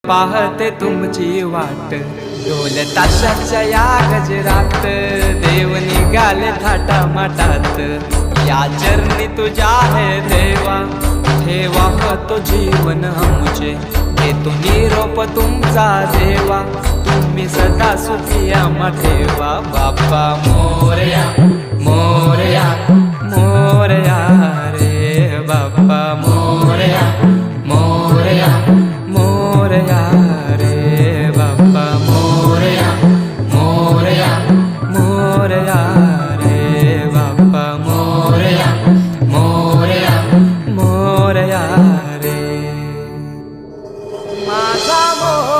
पाहते तुमची वाट, ढोल ताशाच्या या गजरात देव निघाले थाटा माटात। या चरणी तुझ्या है देवा, ठेवा तो जीवन आमुचे, घेतो निरोप तुमचा देवा, तुम्ही सदा सुखी आम्हा ठेवा। बाप्पा मोरया मोरया मोरया रे बाप्पा मोरया मोरया मोरया रे बाप्पा मोरया मोरया मोरया रे बाप्पा मोरया मोरया मोरया रे माझा मोरया।